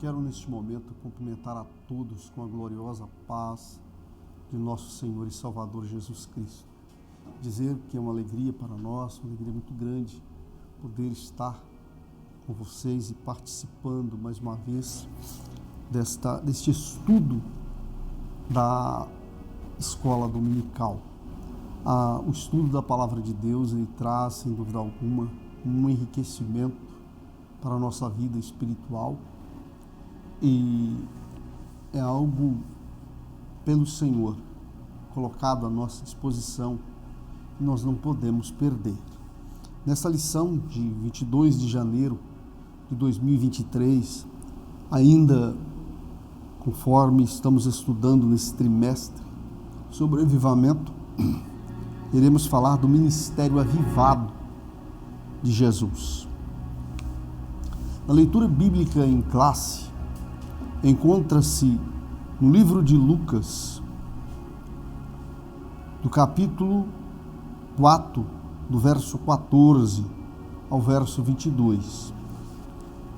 quero neste momento cumprimentar a todos com a gloriosa paz de nosso Senhor e Salvador Jesus Cristo. Dizer que é uma alegria para nós, uma alegria muito grande poder estar com vocês e participando mais uma vez deste estudo da escola dominical. O estudo da Palavra de Deus, ele traz, sem dúvida alguma, um enriquecimento para a nossa vida espiritual e é algo pelo Senhor colocado à nossa disposição que nós não podemos perder. Nessa lição de 22 de janeiro de 2023, ainda conforme estamos estudando nesse trimestre sobre o avivamento, iremos falar do ministério avivado de Jesus. Na leitura bíblica em classe, encontra-se no livro de Lucas, do capítulo 4, do verso 14 ao verso 22,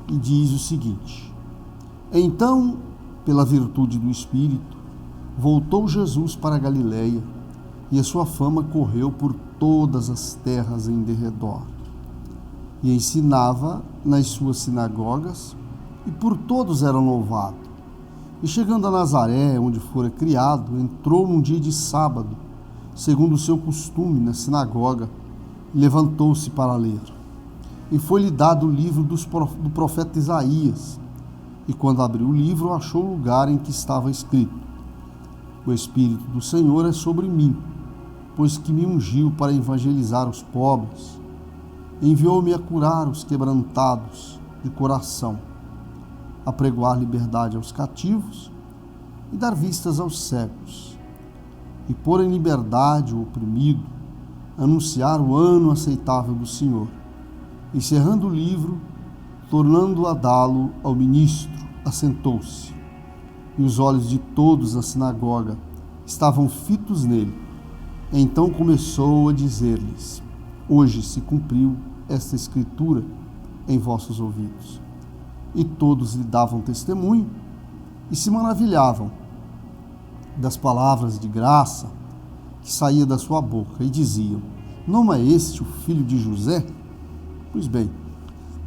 e diz o seguinte: Então, pela virtude do Espírito, voltou Jesus para a Galileia, e a sua fama correu por todas as terras em derredor. E ensinava nas suas sinagogas, e por todos era louvado. E chegando a Nazaré, onde fora criado, entrou num dia de sábado, segundo o seu costume, na sinagoga, e levantou-se para ler. E foi-lhe dado o livro do profeta Isaías, e quando abriu o livro, achou o lugar em que estava escrito: O Espírito do Senhor é sobre mim, pois que me ungiu para evangelizar os pobres, enviou-me a curar os quebrantados de coração, a pregoar liberdade aos cativos e dar vistas aos cegos, e pôr em liberdade o oprimido, anunciar o ano aceitável do Senhor. Encerrando o livro, tornando a dá-lo ao ministro, assentou-se, e os olhos de todos na sinagoga estavam fitos nele. Então começou a dizer-lhes: Hoje se cumpriu esta escritura em vossos ouvidos. E todos lhe davam testemunho e se maravilhavam das palavras de graça que saía da sua boca, e diziam: Não é este o filho de José? Pois bem,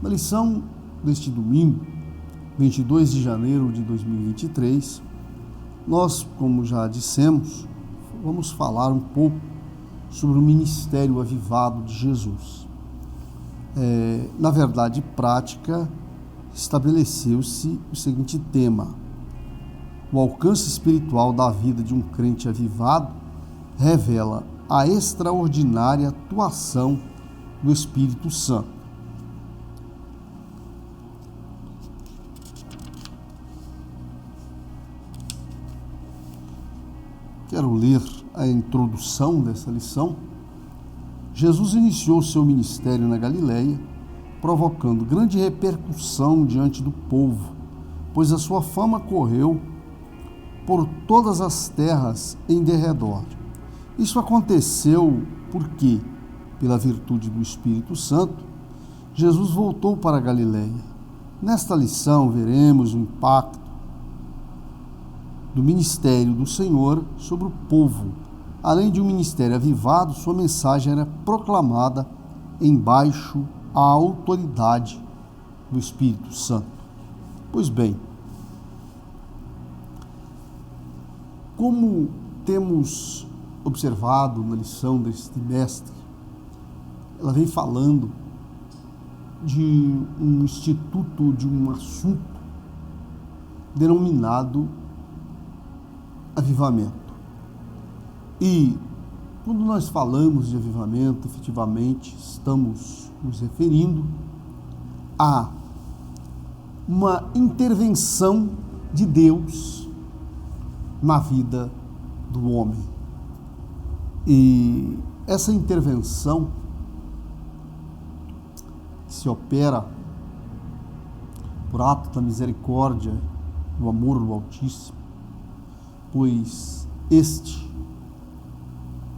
na lição deste domingo, 22 de janeiro de 2023, nós, como já dissemos, vamos falar um pouco sobre o ministério avivado de Jesus. Na verdade prática, estabeleceu-se o seguinte tema: o alcance espiritual da vida de um crente avivado revela a extraordinária atuação do Espírito Santo. Quero ler a introdução dessa lição. Jesus iniciou seu ministério na Galileia, provocando grande repercussão diante do povo, pois a sua fama correu por todas as terras em derredor. Isso aconteceu porque, pela virtude do Espírito Santo, Jesus voltou para a Galileia. Nesta lição veremos o impacto do ministério do Senhor sobre o povo. Além de um ministério avivado, sua mensagem era proclamada embaixo à autoridade do Espírito Santo. Pois bem, como temos observado na lição deste trimestre, ela vem falando de um instituto, de um assunto denominado avivamento. E quando nós falamos de avivamento, efetivamente estamos nos referindo a uma intervenção de Deus na vida do homem. E essa intervenção se opera por ato da misericórdia, do amor do Altíssimo, pois este,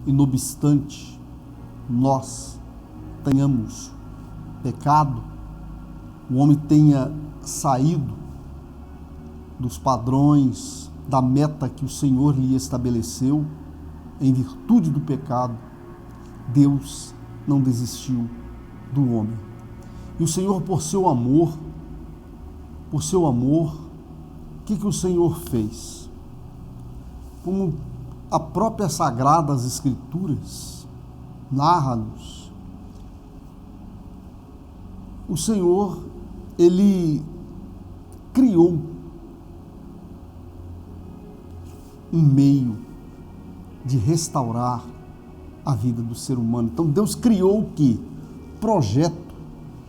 e não obstante nós tenhamos pecado, o homem tenha saído dos padrões, da meta que o Senhor lhe estabeleceu, em virtude do pecado, Deus não desistiu do homem. E o Senhor, por seu amor, o que o Senhor fez? Como a própria Sagradas Escrituras narra-nos, o Senhor, Ele criou um meio de restaurar a vida do ser humano. Então Deus criou o quê? Projeto.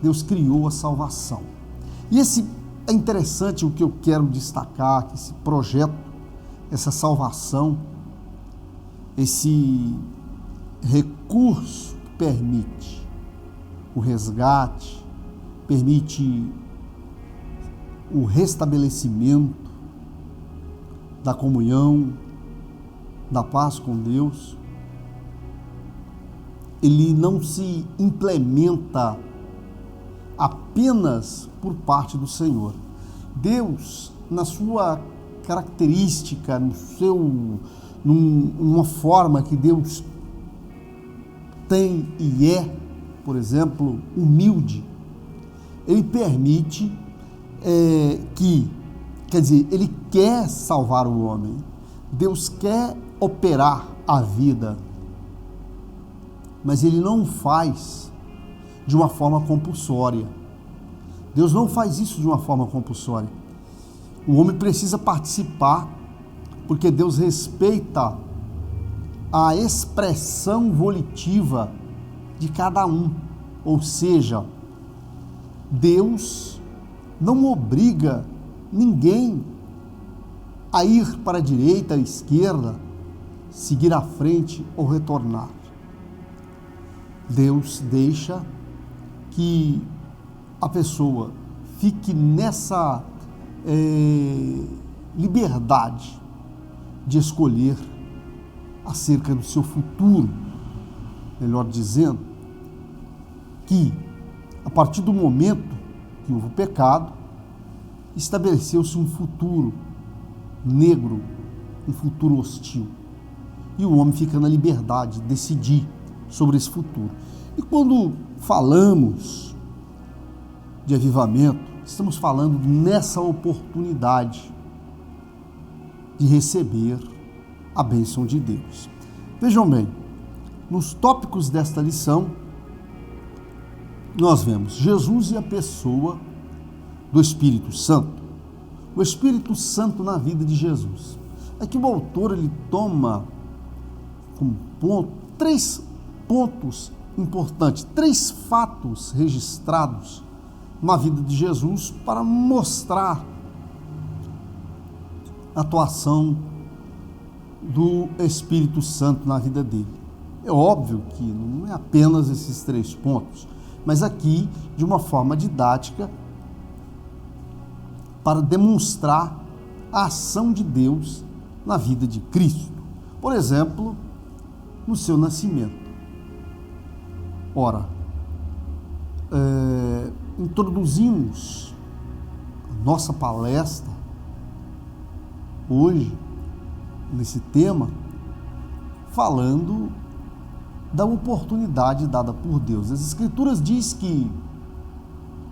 Deus criou a salvação. E esse é interessante, o que eu quero destacar, que esse projeto, essa salvação, esse recurso que permite o resgate, permite o restabelecimento da comunhão, da paz com Deus, ele não se implementa apenas por parte do Senhor. Deus, na sua característica, numa forma que Deus tem e é, por exemplo, humilde, ele permite ele quer salvar o homem. Deus quer operar a vida, mas ele não faz de uma forma compulsória. Deus não faz isso de uma forma compulsória. O homem precisa participar, porque Deus respeita a expressão volitiva de cada um. Ou seja, Deus não obriga ninguém a ir para a direita, à esquerda, seguir à frente ou retornar. Deus deixa que a pessoa fique nessa liberdade de escolher acerca do seu futuro, melhor dizendo, que a partir do momento que houve o pecado, estabeleceu-se um futuro negro, um futuro hostil. E o homem fica na liberdade de decidir sobre esse futuro. E quando falamos de avivamento, estamos falando nessa oportunidade de receber a bênção de Deus. Vejam bem, nos tópicos desta lição, nós vemos Jesus e a pessoa do Espírito Santo. O Espírito Santo na vida de Jesus. Aqui o autor ele toma como ponto 3 pontos importantes, 3 fatos registrados na vida de Jesus para mostrar a atuação do Espírito Santo na vida dele. É óbvio que não é apenas esses 3 pontos, mas aqui de uma forma didática para demonstrar a ação de Deus na vida de Cristo. Por exemplo, no seu nascimento. Ora, introduzimos a nossa palestra hoje, nesse tema, falando da oportunidade dada por Deus. As Escrituras dizem que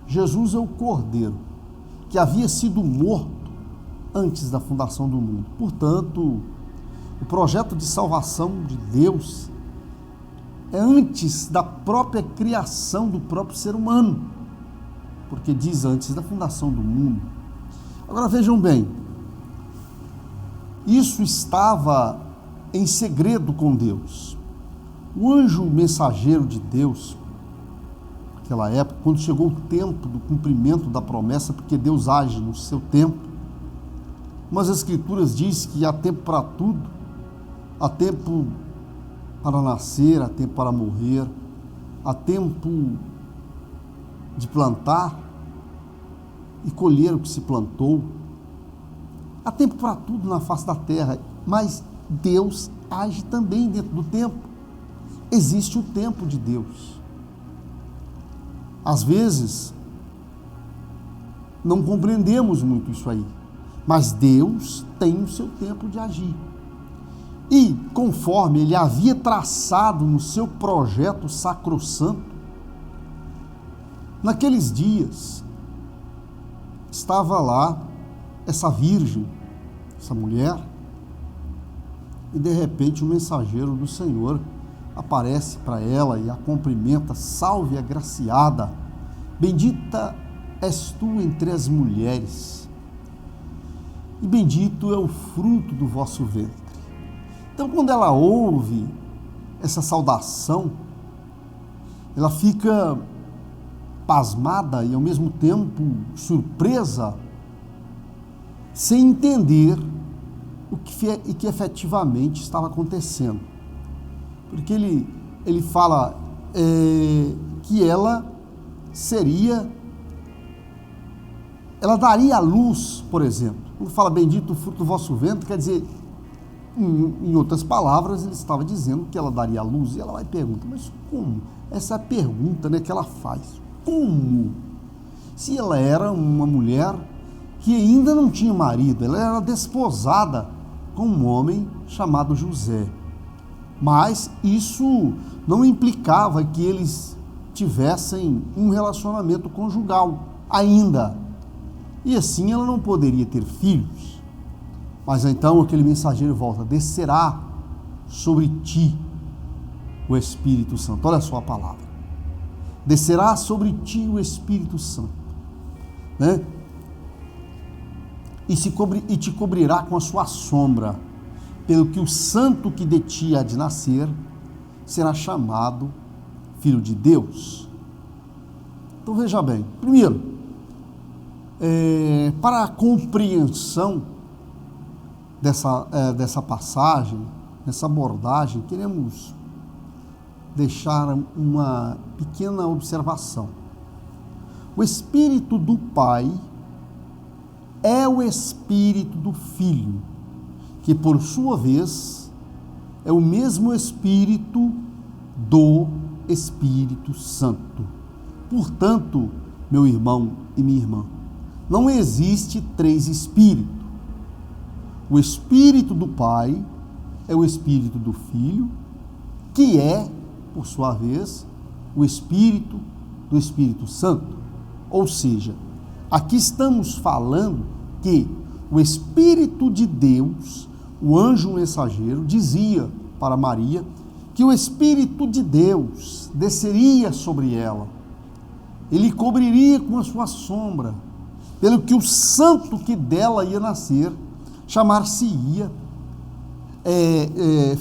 Jesus é o Cordeiro, que havia sido morto antes da fundação do mundo. Portanto, o projeto de salvação de Deus é antes da própria criação do próprio ser humano, porque diz antes da fundação do mundo. Agora vejam bem, isso estava em segredo com Deus. O anjo mensageiro de Deus, naquela época, quando chegou o tempo do cumprimento da promessa, porque Deus age no seu tempo, mas as Escrituras dizem que há tempo para tudo, há tempo para nascer, há tempo para morrer, há tempo de plantar e colher o que se plantou, há tempo para tudo na face da terra, mas Deus age também dentro do tempo. Existe o tempo de Deus. Às vezes, não compreendemos muito isso aí, Mas Deus tem o seu tempo de agir. E, conforme ele havia traçado no seu projeto sacrossanto, naqueles dias, estava lá essa virgem, essa mulher, e de repente o mensageiro do Senhor aparece para ela e a cumprimenta: salve, agraciada, bendita és tu entre as mulheres, e bendito é o fruto do vosso ventre. Então, quando ela ouve essa saudação, ela fica pasmada e ao mesmo tempo surpresa, sem entender o que efetivamente estava acontecendo. Porque ele fala que ela daria à luz, por exemplo. Quando fala bendito o fruto do vosso ventre, quer dizer, em outras palavras, ele estava dizendo que ela daria à luz. E ela vai perguntar: mas como? Essa é a pergunta, né, que ela faz. Como? Se ela era uma mulher que ainda não tinha marido, ela era desposada com um homem chamado José. Mas isso não implicava que eles tivessem um relacionamento conjugal ainda. E assim ela não poderia ter filhos. Mas então aquele mensageiro volta: descerá sobre ti o Espírito Santo. Olha só a palavra: descerá sobre ti o Espírito Santo, né? E te cobrirá com a sua sombra, pelo que o santo que de ti há de nascer será chamado Filho de Deus. Então veja bem, primeiro, para a compreensão dessa passagem, dessa abordagem, queremos deixar uma pequena observação. O Espírito do Pai é o Espírito do Filho, que por sua vez é o mesmo Espírito do Espírito Santo. Portanto, meu irmão e minha irmã, não existe três espíritos. O Espírito do Pai é o Espírito do Filho, que é, por sua vez, o Espírito do Espírito Santo. Ou seja, aqui estamos falando que o Espírito de Deus, o anjo mensageiro, dizia para Maria que o Espírito de Deus desceria sobre ela, ele cobriria com a sua sombra, pelo que o santo que dela ia nascer chamar-se-ia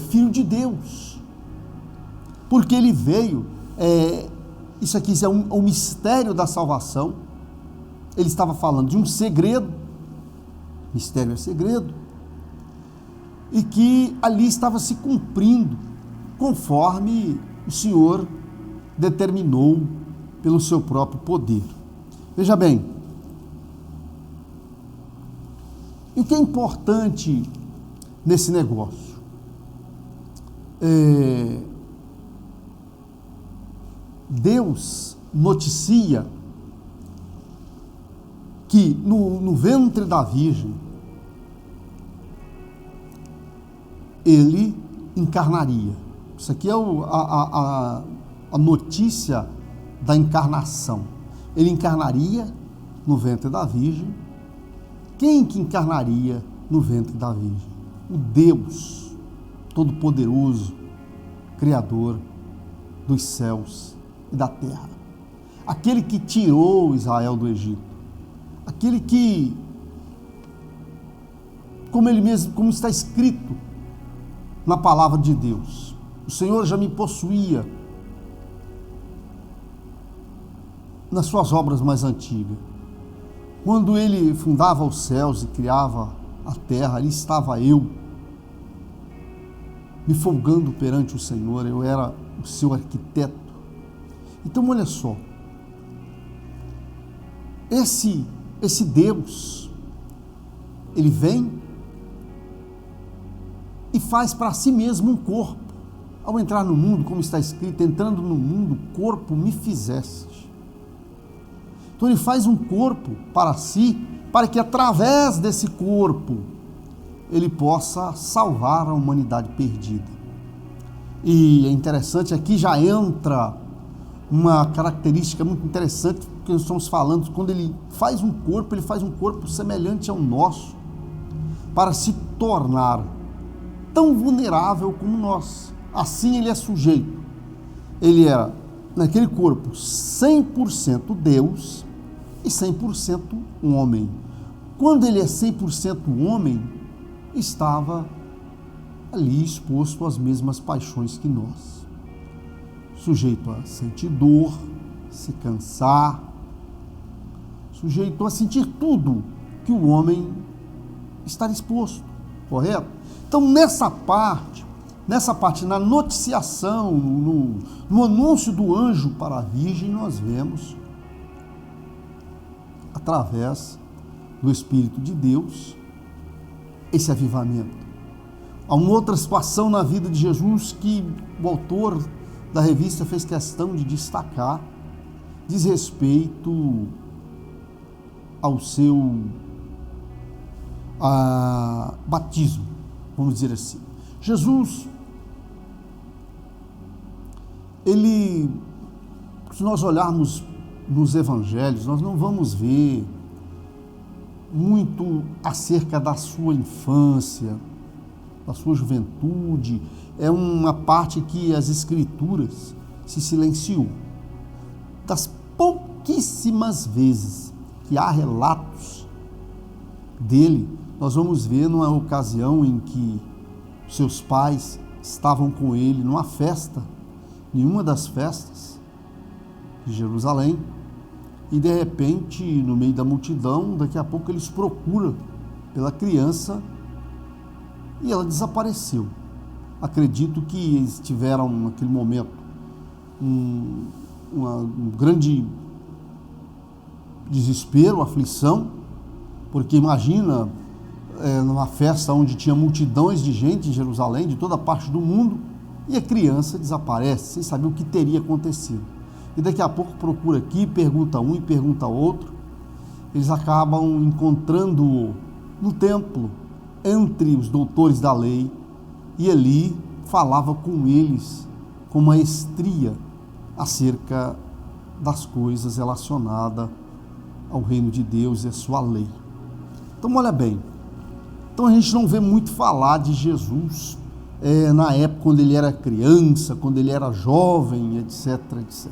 Filho de Deus, porque ele veio, isso aqui é um mistério da salvação. Ele estava falando de um segredo, mistério é segredo, e que ali estava se cumprindo, conforme o Senhor determinou pelo seu próprio poder. Veja bem, e o que é importante nesse negócio? Deus noticia que no ventre da Virgem ele encarnaria. Isso aqui é a notícia da encarnação. Ele encarnaria no ventre da Virgem. Quem que encarnaria no ventre da Virgem? O Deus Todo-Poderoso, Criador dos céus e da terra. Aquele que tirou Israel do Egito. Aquele que, como está escrito na palavra de Deus, o Senhor já me possuía nas suas obras mais antigas. Quando ele fundava os céus e criava a terra, ali estava eu, me folgando perante o Senhor, eu era o seu arquiteto. Então, olha só, esse Deus, ele vem e faz para si mesmo um corpo. Ao entrar no mundo, como está escrito, entrando no mundo, corpo me fizeste. Então ele faz um corpo para si, para que através desse corpo ele possa salvar a humanidade perdida. E é interessante, aqui já entra uma característica muito interessante que nós estamos falando, quando ele faz um corpo semelhante ao nosso, para se tornar tão vulnerável como nós. Assim ele é sujeito. Ele era, naquele corpo, 100% Deus e 100% homem. Quando ele é 100% homem, estava ali exposto às mesmas paixões que nós. Sujeito a sentir dor, se cansar, sujeito a sentir tudo que o homem está exposto, correto? Então, nessa parte, na noticiação, no anúncio do anjo para a Virgem, nós vemos, através do Espírito de Deus, esse avivamento. Há uma outra situação na vida de Jesus que o autor da revista fez questão de destacar, diz respeito ao seu batismo, vamos dizer assim. Jesus, ele, se nós olharmos nos evangelhos, nós não vamos ver muito acerca da sua infância, da sua juventude. É uma parte que as escrituras se silenciou. Das pouquíssimas vezes que há relatos dele, nós vamos ver numa ocasião em que seus pais estavam com ele numa festa, nenhuma das festas de Jerusalém, e de repente, no meio da multidão, daqui a pouco eles procuram pela criança e ela desapareceu. Acredito que eles tiveram naquele momento um grande desespero, aflição, porque imagina numa festa onde tinha multidões de gente em Jerusalém, de toda parte do mundo, e a criança desaparece, sem saber o que teria acontecido. E daqui a pouco procura aqui, pergunta um e pergunta outro. Eles acabam encontrando-o no templo, entre os doutores da lei, e ali falava com eles com maestria acerca das coisas relacionadas ao reino de Deus e a sua lei. Então, olha bem, então a gente não vê muito falar de Jesus na época quando ele era criança, quando ele era jovem, etc, etc.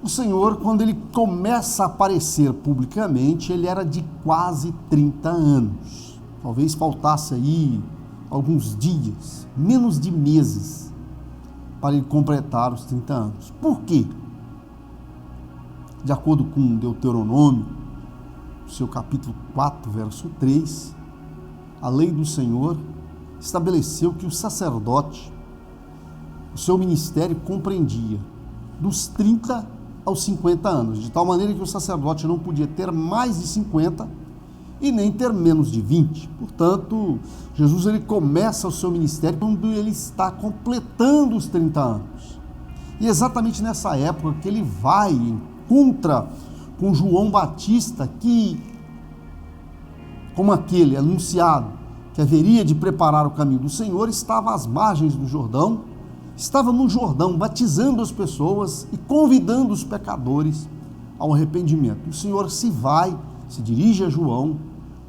O Senhor, quando ele começa a aparecer publicamente, ele era de quase 30 anos. Talvez faltasse aí alguns dias, menos de meses, para ele completar os 30 anos. Por quê? De acordo com Deuteronômio, seu capítulo 4, verso 3, a lei do Senhor estabeleceu que o sacerdote, o seu ministério compreendia dos 30 aos 50 anos, de tal maneira que o sacerdote não podia ter mais de 50 e nem ter menos de 20. Portanto, Jesus ele começa o seu ministério quando ele está completando os 30 anos. E exatamente nessa época que ele vai encontra com João Batista, que, como aquele anunciado que haveria de preparar o caminho do Senhor, estava às margens do Jordão, estava no Jordão batizando as pessoas e convidando os pecadores ao arrependimento. O Senhor se dirige a João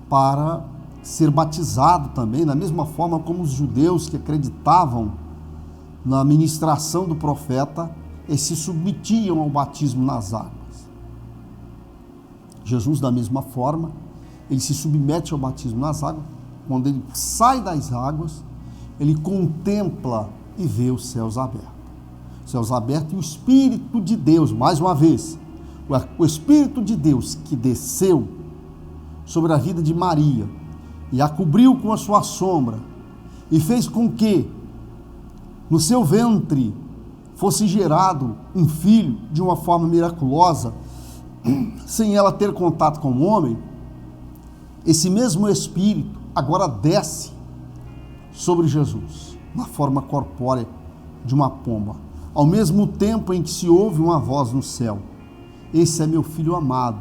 para ser batizado também, da mesma forma como os judeus que acreditavam na ministração do profeta e se submetiam ao batismo nas águas. Jesus, da mesma forma, ele se submete ao batismo nas águas. Quando ele sai das águas, ele contempla e vê os céus abertos. Os céus abertos e o Espírito de Deus, mais uma vez, o Espírito de Deus que desceu sobre a vida de Maria e a cobriu com a sua sombra e fez com que no seu ventre fosse gerado um filho de uma forma miraculosa, sem ela ter contato com o homem. Esse mesmo Espírito agora desce sobre Jesus, na forma corpórea de uma pomba, ao mesmo tempo em que se ouve uma voz no céu: esse é meu filho amado,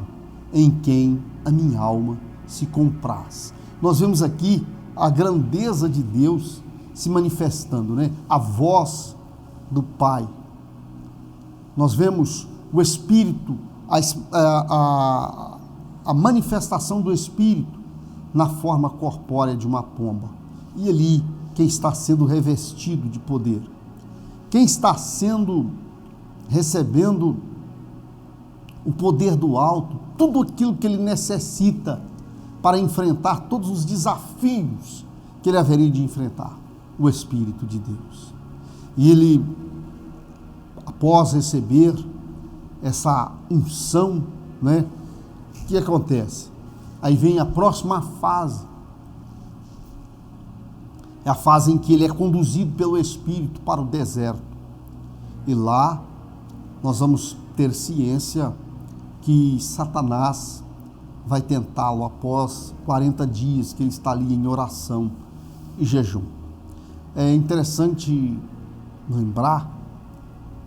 em quem a minha alma se compraz. Nós vemos aqui a grandeza de Deus se manifestando, né? A voz do Pai. Nós vemos o Espírito, a manifestação do Espírito na forma corpórea de uma pomba. E ali, quem está sendo revestido de poder, quem está recebendo o poder do alto, tudo aquilo que ele necessita para enfrentar todos os desafios que ele haveria de enfrentar, o Espírito de Deus. E ele, após receber essa unção, né, o que acontece? Aí vem a próxima fase. É a fase em que ele é conduzido pelo Espírito para o deserto. E lá nós vamos ter ciência que Satanás vai tentá-lo após 40 dias que ele está ali em oração e jejum. É interessante lembrar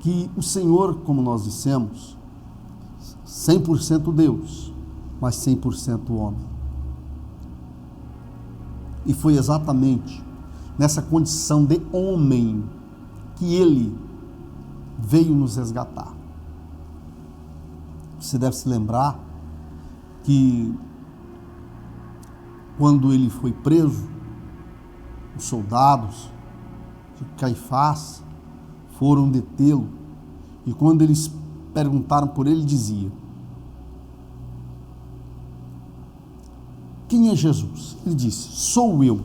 que o Senhor, como nós dissemos, 100% Deus, mas 100% homem. E foi exatamente nessa condição de homem que ele veio nos resgatar. Você deve se lembrar que quando ele foi preso, os soldados de Caifás foram detê-lo, e quando eles perguntaram por ele, ele dizia: quem é Jesus? Ele disse: sou eu.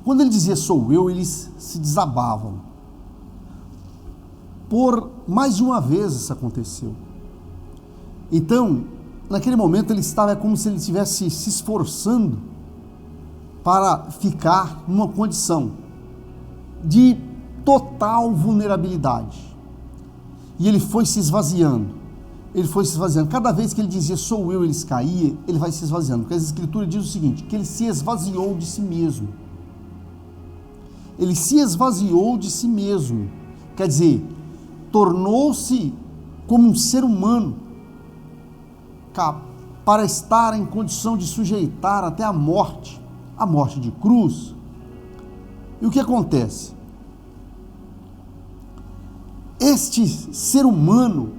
Quando ele dizia sou eu, eles se desabavam. Por mais de uma vez isso aconteceu. Então, naquele momento ele estava como se ele estivesse se esforçando para ficar numa condição de total vulnerabilidade. E ele foi se esvaziando. Ele foi se esvaziando. Cada vez que ele dizia sou eu, eles caíam, ele vai se esvaziando. Porque a Escritura diz o seguinte, que ele se esvaziou de si mesmo. Ele se esvaziou de si mesmo. Quer dizer, tornou-se como um ser humano, para estar em condição de sujeitar até a morte de cruz. E o que acontece? Este ser humano,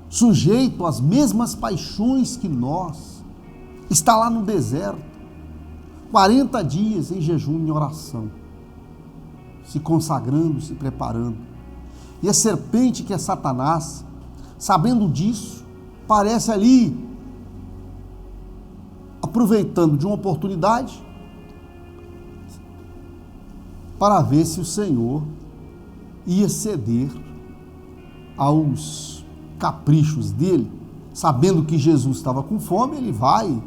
sujeito às mesmas paixões que nós, está lá no deserto, 40 dias em jejum e oração, se consagrando, se preparando. E a serpente, que é Satanás, sabendo disso, parece ali aproveitando de uma oportunidade para ver se o Senhor ia ceder aos caprichos dele. Sabendo que Jesus estava com fome, ele vai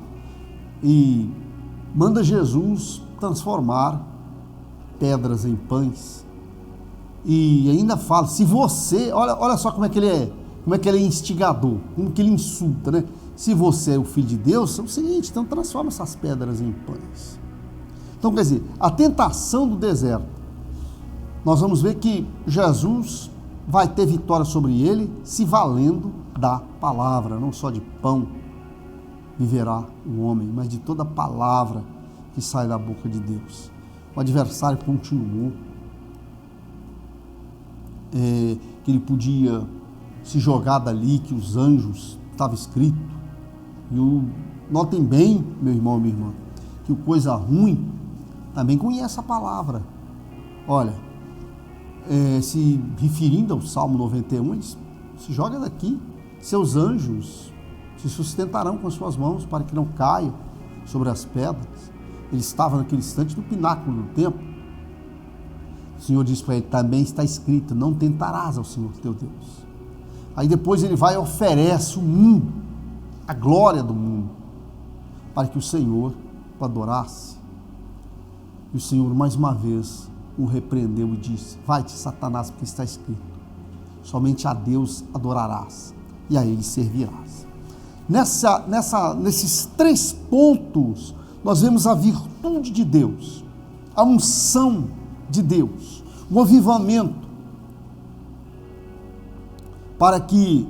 e manda Jesus transformar pedras em pães. E ainda fala, se você, olha só como é que ele é instigador, como que ele insulta, né? Se você é o Filho de Deus, é o seguinte, então transforma essas pedras em pães. Então, quer dizer, a tentação do deserto, nós vamos ver que Jesus vai ter vitória sobre ele, se valendo da palavra, não só de pão viverá o homem, mas de toda palavra que sai da boca de Deus. O adversário continuou, que ele podia se jogar dali, que os anjos, estava escrito. Notem bem, meu irmão e minha irmã, que o coisa ruim também conhece a palavra. Olha, se referindo ao Salmo 91, ele se joga daqui, seus anjos se sustentarão com as suas mãos para que não caia sobre as pedras. Ele estava naquele instante no pináculo do templo. O Senhor diz para ele, também está escrito, não tentarás ao Senhor teu Deus. Aí depois ele vai e oferece o mundo, a glória do mundo, para que o Senhor o adorasse. E o Senhor mais uma vez o repreendeu e disse, vai-te Satanás, porque está escrito, somente a Deus adorarás e a Ele servirás. Nesses 3 pontos, nós vemos a virtude de Deus, a unção de Deus, o avivamento, para que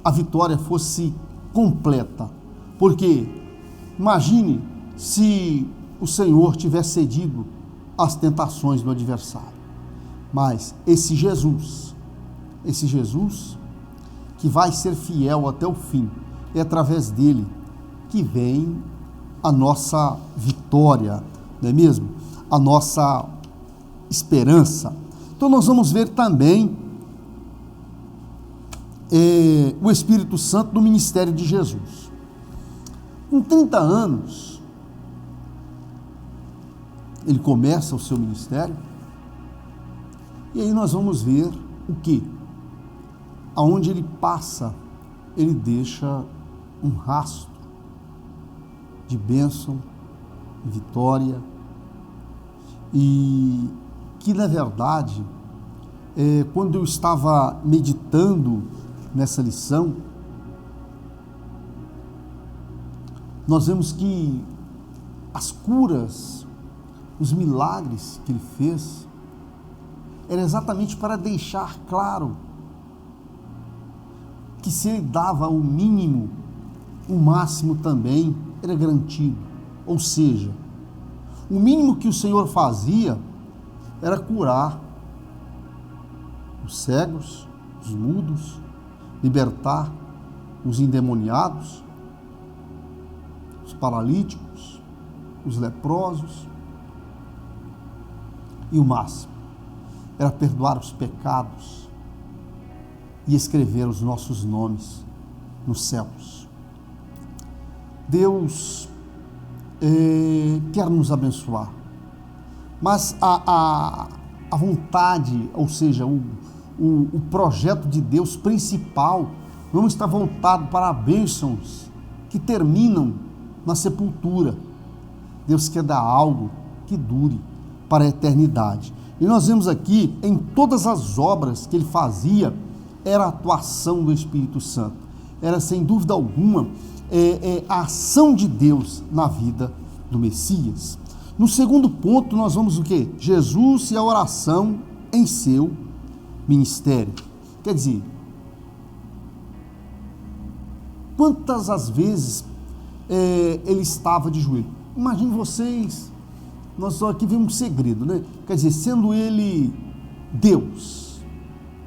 a vitória fosse completa. Porque imagine se o Senhor tivesse cedido às tentações do adversário. Mas esse Jesus que vai ser fiel até o fim, é através dele que vem a nossa vitória, não é mesmo? A nossa esperança. Então nós vamos ver também o Espírito Santo no ministério de Jesus. Com 30 anos, ele começa o seu ministério, e aí nós vamos ver o quê? Aonde ele passa, ele deixa um rastro de bênção, vitória, e que na verdade, quando eu estava meditando nessa lição, nós vemos que as curas, os milagres que ele fez, era exatamente para deixar claro que se ele dava o mínimo, o máximo também era garantido. Ou seja, o mínimo que o Senhor fazia era curar os cegos, os mudos, libertar os endemoniados, os paralíticos, os leprosos, e o máximo era perdoar os pecados e escrever os nossos nomes nos céus. Deus quer nos abençoar, mas a vontade, ou seja, o projeto de Deus principal não está voltado para bênçãos que terminam na sepultura. Deus quer dar algo que dure para a eternidade. E nós vemos aqui, em todas as obras que ele fazia, era a atuação do Espírito Santo. Era, sem dúvida alguma, a ação de Deus na vida do Messias. No segundo ponto, nós vamos o quê? Jesus e a oração em seu ministério. Quer dizer, quantas as vezes ele estava de joelho? Imagine vocês, nós só aqui vemos um segredo, né? Quer dizer, sendo ele Deus,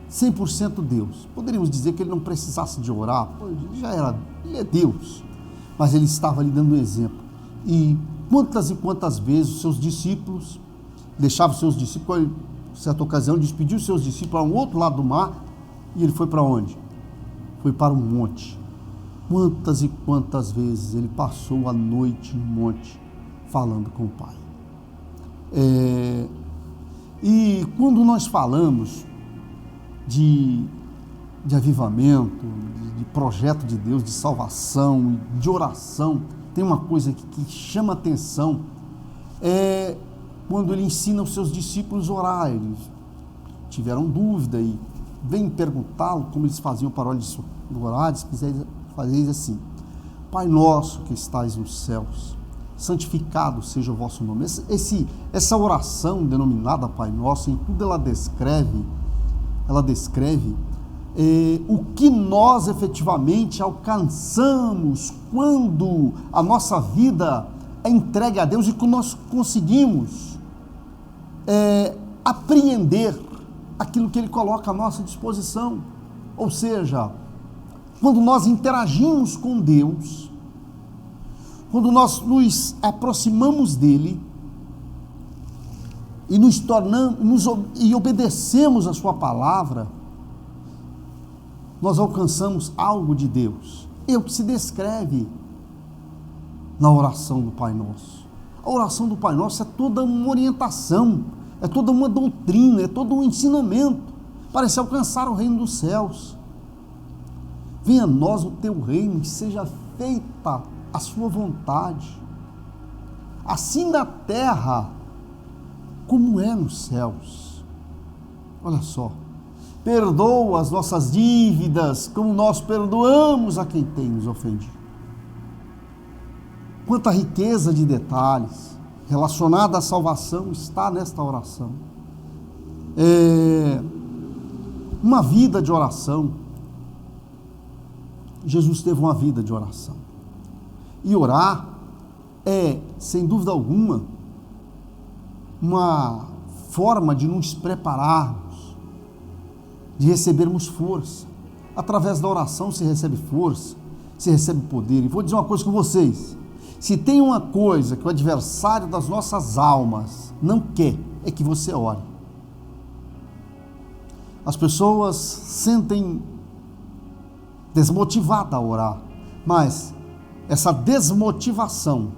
100% Deus, poderíamos dizer que ele não precisasse de orar, ele é Deus, mas ele estava ali dando um exemplo. E quantas vezes os seus discípulos, deixavam os seus discípulos, em certa ocasião, despediu os seus discípulos ao outro lado do mar, e ele foi para onde? Foi para um monte. Quantas e quantas vezes ele passou a noite no monte falando com o Pai. E quando nós falamos de avivamento, de projeto de Deus, de salvação, de oração, tem uma coisa que chama atenção, quando ele ensina os seus discípulos a orar. Eles tiveram dúvida e vem perguntá-lo como eles faziam para orar, se quiserem fazer assim: Pai nosso que estais nos céus, santificado seja o vosso nome. Essa oração denominada Pai Nosso, em tudo ela descreve o que nós efetivamente alcançamos quando a nossa vida é entregue a Deus e que nós conseguimos apreender aquilo que Ele coloca à nossa disposição. Ou seja, quando nós interagimos com Deus, quando nós nos aproximamos dele e nos tornamos e obedecemos a sua palavra, nós alcançamos algo de Deus. É o que se descreve na oração do Pai Nosso. A oração do Pai Nosso é toda uma orientação, é toda uma doutrina, é todo um ensinamento para se alcançar o reino dos céus. Venha a nós o teu reino, que seja feita a sua vontade, assim na terra como é nos céus. Olha só, perdoa as nossas dívidas como nós perdoamos a quem tem nos ofendido. Quanta riqueza de detalhes relacionada à salvação está nesta oração. Uma vida de oração Jesus teve uma vida de oração. E orar é, sem dúvida alguma, uma forma de nos prepararmos, de recebermos força. Através da oração se recebe força, se recebe poder. E vou dizer uma coisa com vocês: se tem uma coisa que o adversário das nossas almas não quer, é que você ore. As pessoas sentem desmotivadas a orar, mas essa desmotivação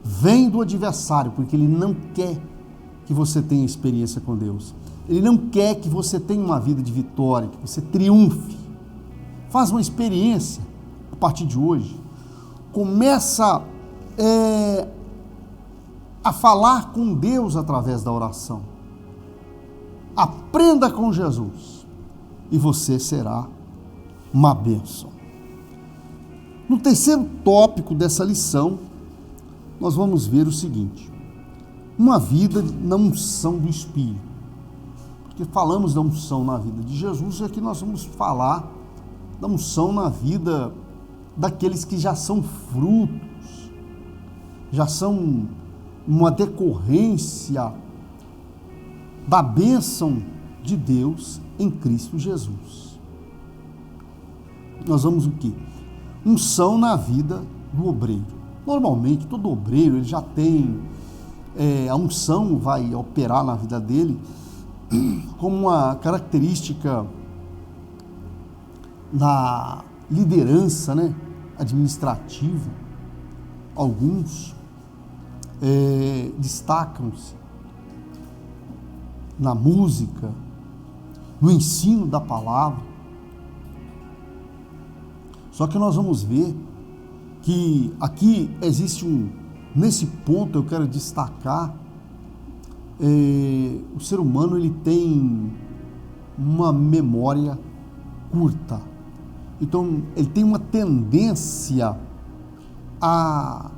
vem do adversário, porque ele não quer que você tenha experiência com Deus. Ele não quer que você tenha uma vida de vitória, que você triunfe. Faz uma experiência a partir de hoje. Começa a falar com Deus através da oração. Aprenda com Jesus e você será uma bênção. No terceiro tópico dessa lição, nós vamos ver o seguinte: uma vida na unção do Espírito. Porque falamos da unção na vida de Jesus, e aqui nós vamos falar da unção na vida daqueles que já são frutos, já são uma decorrência da bênção de Deus em Cristo Jesus. Nós vamos o quê? Unção na vida do obreiro. Normalmente, todo obreiro ele já tem, a unção vai operar na vida dele como uma característica na liderança, né, administrativa. Alguns destacam-se na música, no ensino da palavra. Só que nós vamos ver que aqui existe nesse ponto eu quero destacar, o ser humano ele tem uma memória curta. Então ele tem uma tendência a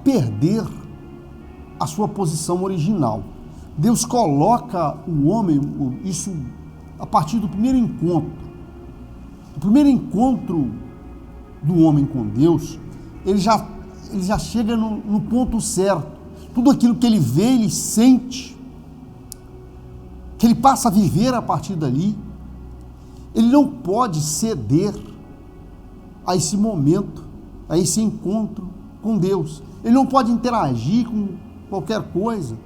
perder a sua posição original. Deus coloca o homem, isso a partir do primeiro encontro. O primeiro encontro do homem com Deus, ele já chega no ponto certo. Tudo aquilo que ele vê, ele sente, que ele passa a viver a partir dali, ele não pode ceder a esse momento, a esse encontro com Deus. Ele não pode interagir com qualquer coisa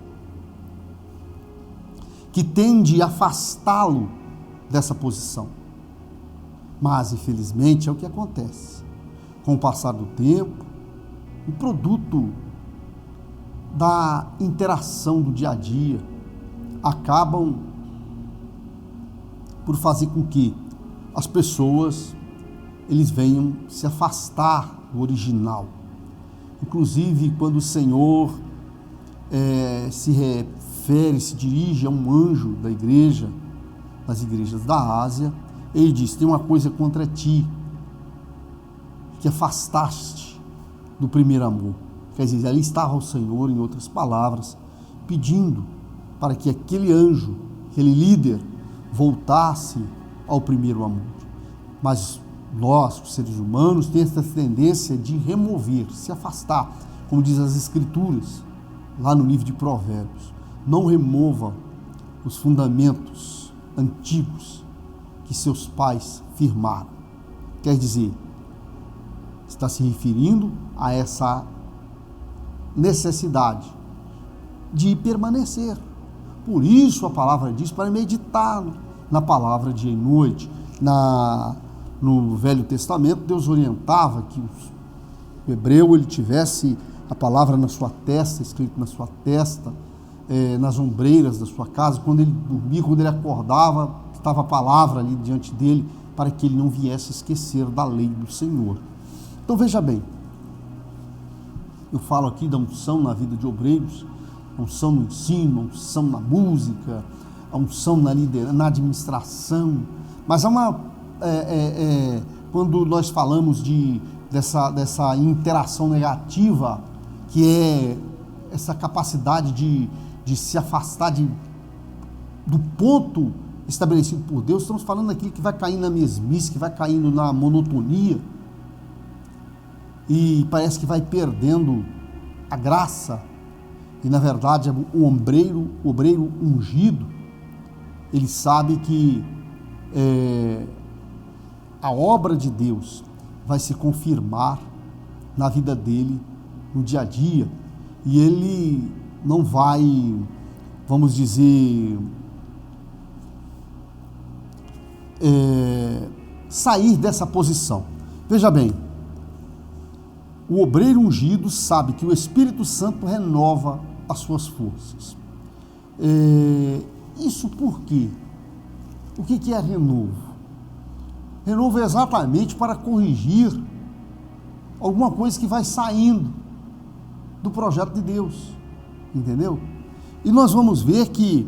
que tende a afastá-lo dessa posição. Mas, infelizmente, é o que acontece. Com o passar do tempo, o produto da interação do dia a dia acabam por fazer com que as pessoas eles venham se afastar do original. Inclusive, quando o Senhor se dirige a um anjo da igreja, das igrejas da Ásia, ele diz: tem uma coisa contra ti, que afastaste do primeiro amor. Quer dizer, ali estava o Senhor, em outras palavras, pedindo para que aquele anjo, aquele líder, voltasse ao primeiro amor. Mas nós, os seres humanos, temos essa tendência de remover, se afastar, como diz as Escrituras, lá no livro de Provérbios. Não remova os fundamentos antigos que seus pais firmaram. Quer dizer, está se referindo a essa necessidade de permanecer. Por isso a palavra diz para meditar na palavra dia e noite. No Velho Testamento, Deus orientava que o hebreu ele tivesse a palavra na sua testa, escrito na sua testa, nas ombreiras da sua casa. Quando ele dormia, quando ele acordava, estava a palavra ali diante dele, para que ele não viesse esquecer da lei do Senhor. Então veja bem, eu falo aqui da unção na vida de obreiros, a unção no ensino, a unção na música, a unção na administração, mas há uma, quando nós falamos dessa interação negativa, que é essa capacidade de se afastar do ponto estabelecido por Deus, estamos falando daquilo que vai caindo na mesmice, que vai caindo na monotonia e parece que vai perdendo a graça. E na verdade o obreiro ungido, ele sabe que a obra de Deus vai se confirmar na vida dele, no dia a dia, e ele não vai, vamos dizer, sair dessa posição. Veja bem, o obreiro ungido sabe que o Espírito Santo renova as suas forças. Isso por quê? O que é renovo? Renovo é exatamente para corrigir alguma coisa que vai saindo do projeto de Deus, entendeu? E nós vamos ver que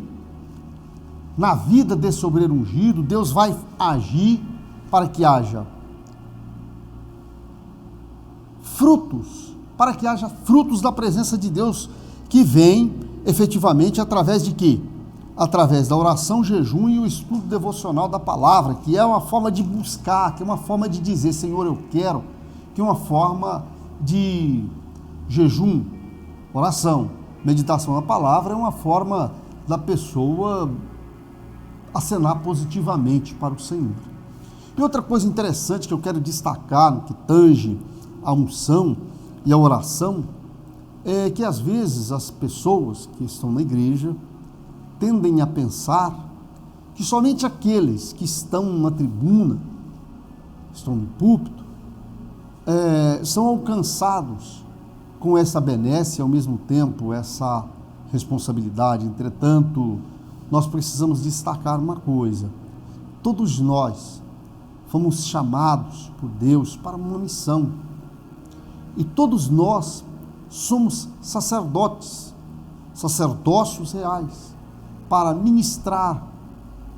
na vida desse obreiro ungido, Deus vai agir para que haja frutos, para que haja frutos da presença de Deus, que vem efetivamente através de quê? Através da oração, jejum e o estudo devocional da palavra, que é uma forma de buscar, que é uma forma de dizer, Senhor, eu quero, que é uma forma de jejum, oração, meditação na palavra, é uma forma da pessoa acenar positivamente para o Senhor. E outra coisa interessante que eu quero destacar, no que tange a unção e a oração, é que às vezes as pessoas que estão na igreja tendem a pensar que somente aqueles que estão na tribuna, estão no púlpito, são alcançados com essa benesse e ao mesmo tempo essa responsabilidade. Entretanto, nós precisamos destacar uma coisa: todos nós fomos chamados por Deus para uma missão, e todos nós somos sacerdotes, sacerdócios reais, para ministrar,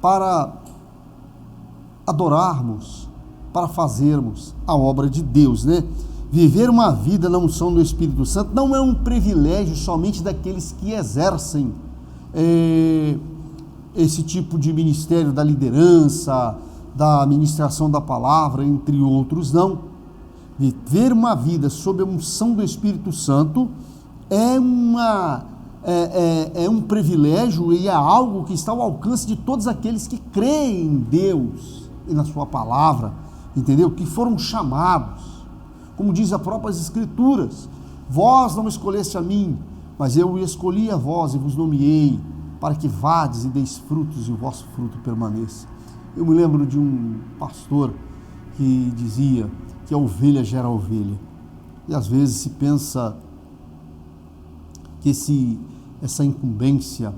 para adorarmos, para fazermos a obra de Deus, né? Viver uma vida na unção do Espírito Santo não é um privilégio somente daqueles que exercem esse tipo de ministério da liderança, da ministração da palavra, entre outros, não. Viver uma vida sob a unção do Espírito Santo é um privilégio e é algo que está ao alcance de todos aqueles que creem em Deus e na sua palavra, entendeu? Que foram chamados, como diz as próprias Escrituras: vós não escolheste a mim, mas eu escolhi a vós e vos nomeei, para que vades e deis frutos e o vosso fruto permaneça. Eu me lembro de um pastor que dizia que a ovelha gera ovelha, e às vezes se pensa que essa incumbência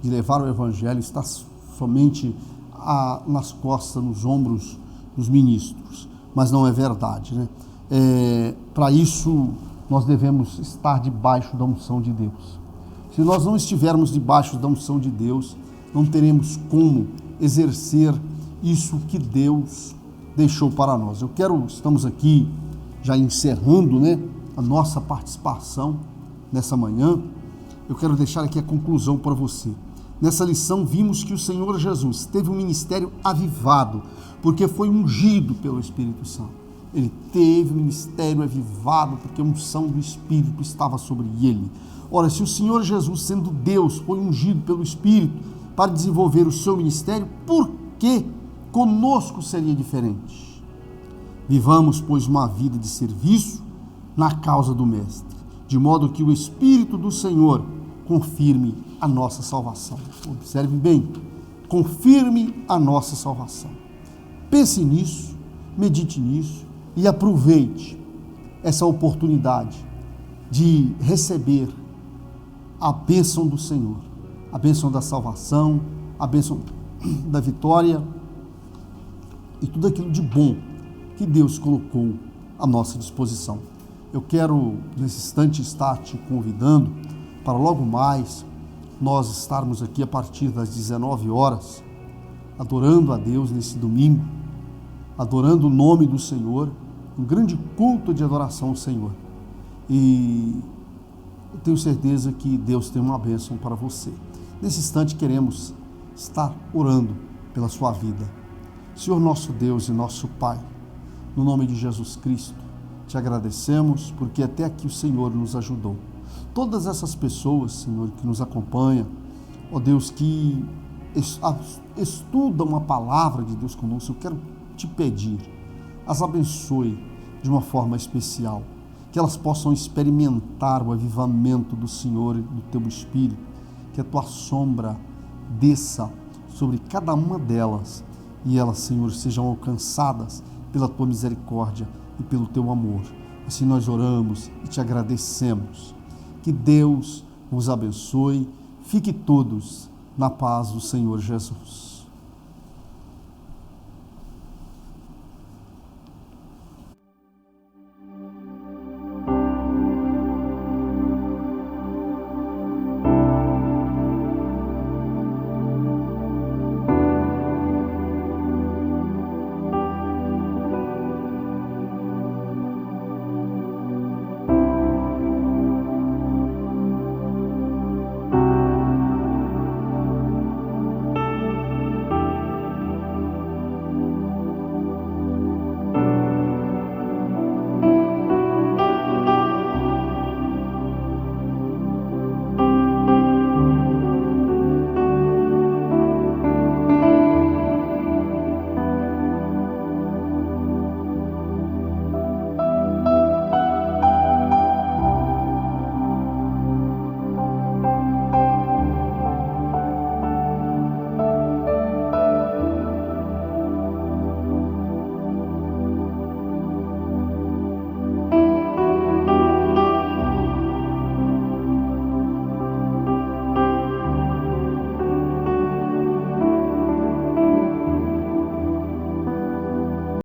de levar o evangelho está somente nas costas, nos ombros dos ministros, mas não é verdade, né? Para isso nós devemos estar debaixo da unção de Deus. Se nós não estivermos debaixo da unção de Deus, não teremos como exercer isso que Deus deixou para nós. Estamos aqui já encerrando, né, a nossa participação nessa manhã. Eu quero deixar aqui a conclusão para você. Nessa lição vimos que o Senhor Jesus teve um ministério avivado, porque foi ungido pelo Espírito Santo. Ele teve um ministério avivado porque a unção do Espírito estava sobre ele. Ora, se o Senhor Jesus, sendo Deus, foi ungido pelo Espírito para desenvolver o seu ministério, por que conosco seria diferente? Vivamos, pois, uma vida de serviço na causa do Mestre, de modo que o Espírito do Senhor confirme a nossa salvação. Observe bem, confirme a nossa salvação. Pense nisso, medite nisso e aproveite essa oportunidade de receber a bênção do Senhor, a bênção da salvação, a bênção da vitória e tudo aquilo de bom que Deus colocou à nossa disposição. Eu quero, nesse instante, estar te convidando para logo mais nós estarmos aqui a partir das 19 horas, adorando a Deus nesse domingo, adorando o nome do Senhor, um grande culto de adoração ao Senhor. E eu tenho certeza que Deus tem uma bênção para você. Nesse instante queremos estar orando pela sua vida. Senhor nosso Deus e nosso Pai, no nome de Jesus Cristo, te agradecemos porque até aqui o Senhor nos ajudou. Todas essas pessoas, Senhor, que nos acompanham, ó Deus, que estudam a palavra de Deus conosco, eu quero te pedir, as abençoe de uma forma especial, que elas possam experimentar o avivamento do Senhor e do teu Espírito, que a tua sombra desça sobre cada uma delas e elas, Senhor, sejam alcançadas pela tua misericórdia e pelo teu amor. Assim nós oramos e te agradecemos. Que Deus vos abençoe. Fique todos na paz do Senhor Jesus.